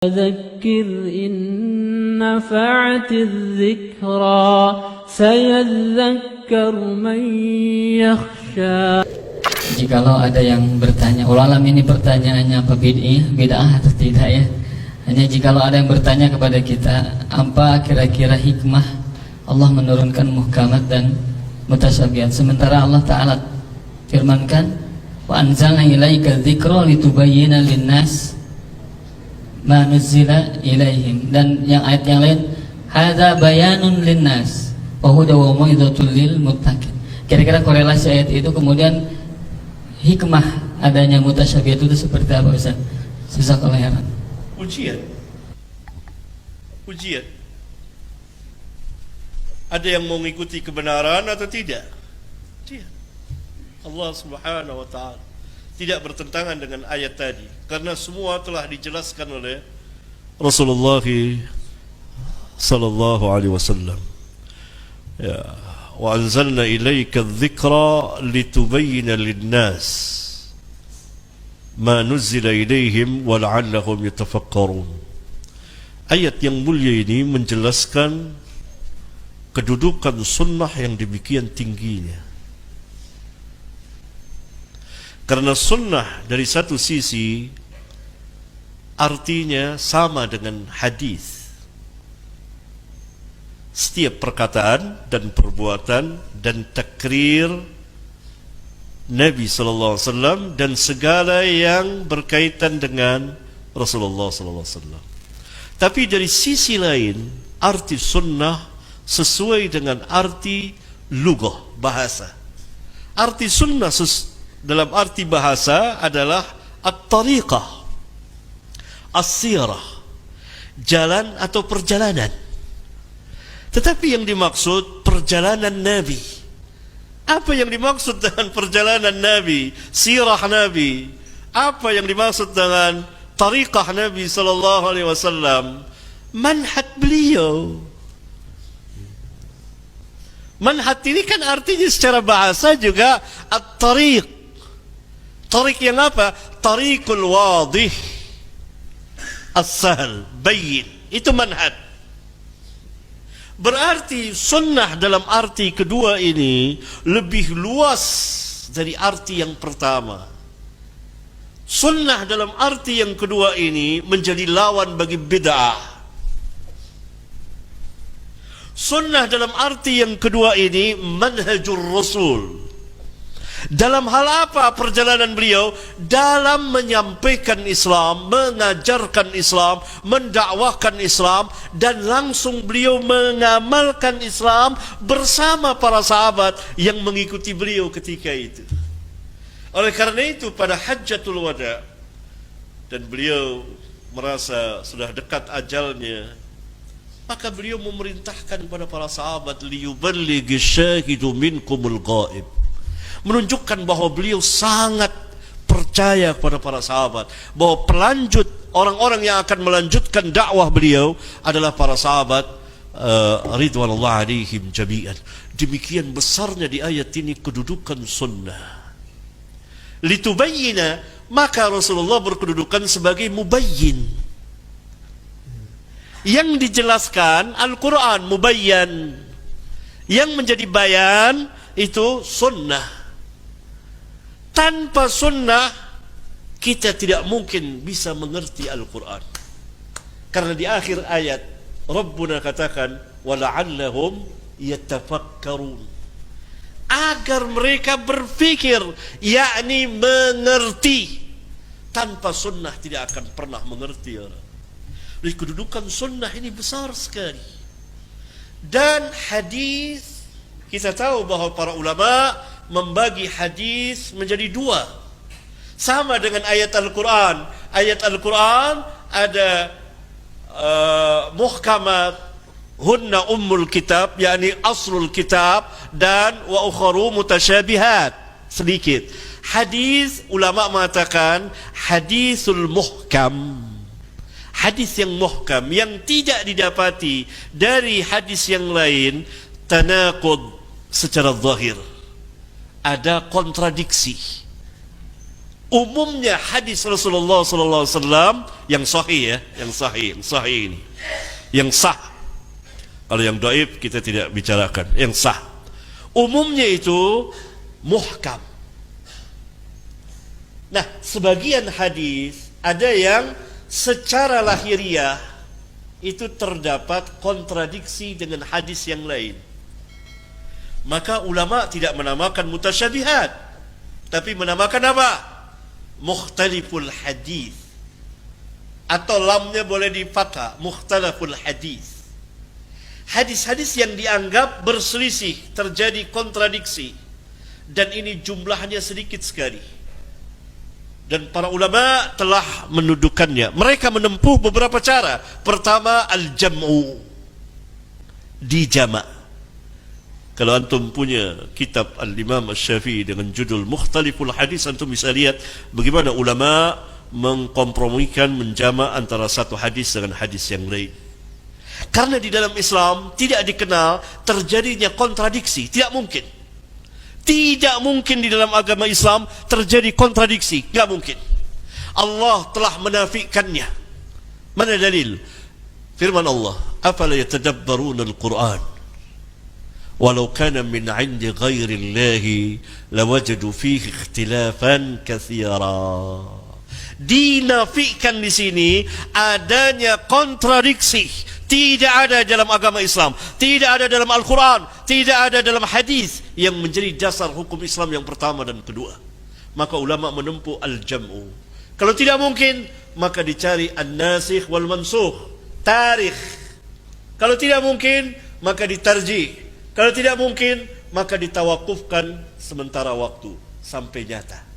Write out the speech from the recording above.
فذكر إن نفعت الذكرى سيذكر من يخشى. Jikalau ada yang bertanya, ulang ini pertanyaannya apa bid'ah atau tidak ya? Hanya jikalau ada yang bertanya kepada kita, apa kira-kira hikmah Allah menurunkan muhkamat dan mutasyabihat, sementara Allah Ta'ala firmankan, wa anzalna ilaika dzikra litubayyana lin-nas ma nuzila ilaihim, dan yang ayat yang lain hadza bayanun lin-nas wa huda wa mau'izatul lil muttaqin. Kira-kira korelasi ayat itu kemudian hikmah adanya mutasyabihat itu seperti apa Ustaz? Jazakallahu khairan. Ujian. Ada yang mau mengikuti kebenaran atau tidak? Tidak. Allah Subhanahu wa taala tidak bertentangan dengan ayat tadi, karena semua telah dijelaskan oleh Rasulullah sallallahu alaihi wasallam. Ya, wa anzalna ilaika dzikra litubayyana lin-nas ma nuzila ilaihim wa la'allahum yatafakkarun. Ayat yang mulia ini menjelaskan kedudukan sunnah yang demikian tingginya. Karena sunnah dari satu sisi artinya sama dengan hadis. Setiap perkataan dan perbuatan dan takrir Nabi sallallahu alaihi wasallam dan segala yang berkaitan dengan Rasulullah sallallahu alaihi wasallam. Tapi dari sisi lain, arti sunnah sesuai dengan arti lughah, bahasa. Arti sunnah dalam arti bahasa adalah at-tariqah, as-sirah, jalan atau perjalanan. Tetapi yang dimaksud perjalanan Nabi. Apa yang dimaksud dengan perjalanan Nabi, sirah Nabi? Apa yang dimaksud dengan tariqah Nabi sallallahu alaihi wasallam? Manhaj beliau. Manhaj ini kan artinya secara bahasa juga at-tariq. Tariq yang apa? Tariqul wadih, as-sahl, bayyin. Itu manhaj. Berarti sunnah dalam arti kedua ini lebih luas dari arti yang pertama. Sunnah dalam arti yang kedua ini menjadi lawan bagi bid'ah. Sunnah dalam arti yang kedua ini manhajur Rasul. Dalam hal apa perjalanan beliau? Dalam menyampaikan Islam, mengajarkan Islam, mendakwahkan Islam, dan langsung beliau mengamalkan Islam bersama para sahabat yang mengikuti beliau ketika itu. Oleh karena itu pada Hajjatul Wada, dan beliau merasa sudah dekat ajalnya, maka beliau memerintahkan kepada para sahabat, liyuballighi syahidu minkumul ghaib, menunjukkan bahwa beliau sangat percaya kepada para sahabat, bahwa pelanjut, orang-orang yang akan melanjutkan dakwah beliau adalah para sahabat ridwanullah alaihim jami'an. Demikian besarnya di ayat ini kedudukan sunnah. Litubayyina, maka Rasulullah berkedudukan sebagai mubayyin. Yang dijelaskan Al-Quran mubayyan, yang menjadi bayan itu sunnah. Tanpa sunnah kita tidak mungkin bisa mengerti Al-Quran. Karena di akhir ayat Rabbuna katakan wala'allahum yatafakkarun, agar mereka berpikir, yakni mengerti. Tanpa sunnah tidak akan pernah mengerti orang. Jadi kedudukan sunnah ini besar sekali. Dan hadis, kita tahu bahwa para ulama membagi hadis menjadi dua, sama dengan ayat Al-Quran. Ayat Al-Quran ada muhkamat, hunna ummul kitab, yakni aslul kitab, dan wa ukharu mutasyabihat, sedikit. Hadis, ulama mengatakan hadisul muhkam, hadis yang muhkam, yang tidak didapati dari hadis yang lain tanaqud secara zahir, ada kontradiksi umumnya hadis Rasulullah sallallahu alaihi wasallam yang sahih ya, yang sahih ini. Yang sah. Kalau yang dhaif kita tidak bicarakan, yang sah. Umumnya itu muhkam. Nah, sebagian hadis ada yang secara lahiriah itu terdapat kontradiksi dengan hadis yang lain. Maka ulama tidak menamakan mutasyabihat, tapi menamakan apa? Mukhtaliful hadis. Atau lamnya boleh difathah, mukhtalaful hadis. Hadis-hadis yang dianggap berselisih, terjadi kontradiksi, dan ini jumlahnya sedikit sekali. Dan para ulama telah mendudukannya. Mereka menempuh beberapa cara. Pertama, al-jam'u, dijama'. Kalau antum punya kitab Al-Imam Asy-Syafi'i dengan judul Mukhtaliful Hadis, antum bisa lihat bagaimana ulama mengkompromikan, menjama' antara satu hadis dengan hadis yang lain. Karena di dalam Islam tidak dikenal terjadinya kontradiksi, tidak mungkin. Tidak mungkin di dalam agama Islam terjadi kontradiksi, tidak mungkin. Allah telah menafikannya. Mana dalil? Firman Allah, afala yatadabbaruna al-Qur'an walau kana min 'indi ghairi Allah lawajadu fihi ikhtilafan katsira. Dinafikan di sini adanya kontradiksi. Tidak ada dalam agama Islam, tidak ada dalam Al-Quran, tidak ada dalam hadis yang menjadi dasar hukum Islam yang pertama dan kedua. Maka ulama menempuh al-jam'u. Kalau tidak mungkin, maka dicari an-nasikh wal mansukh, tarikh. Kalau tidak mungkin, maka ditarjih. Kalau tidak mungkin, maka ditawakufkan sementara waktu sampai nyata.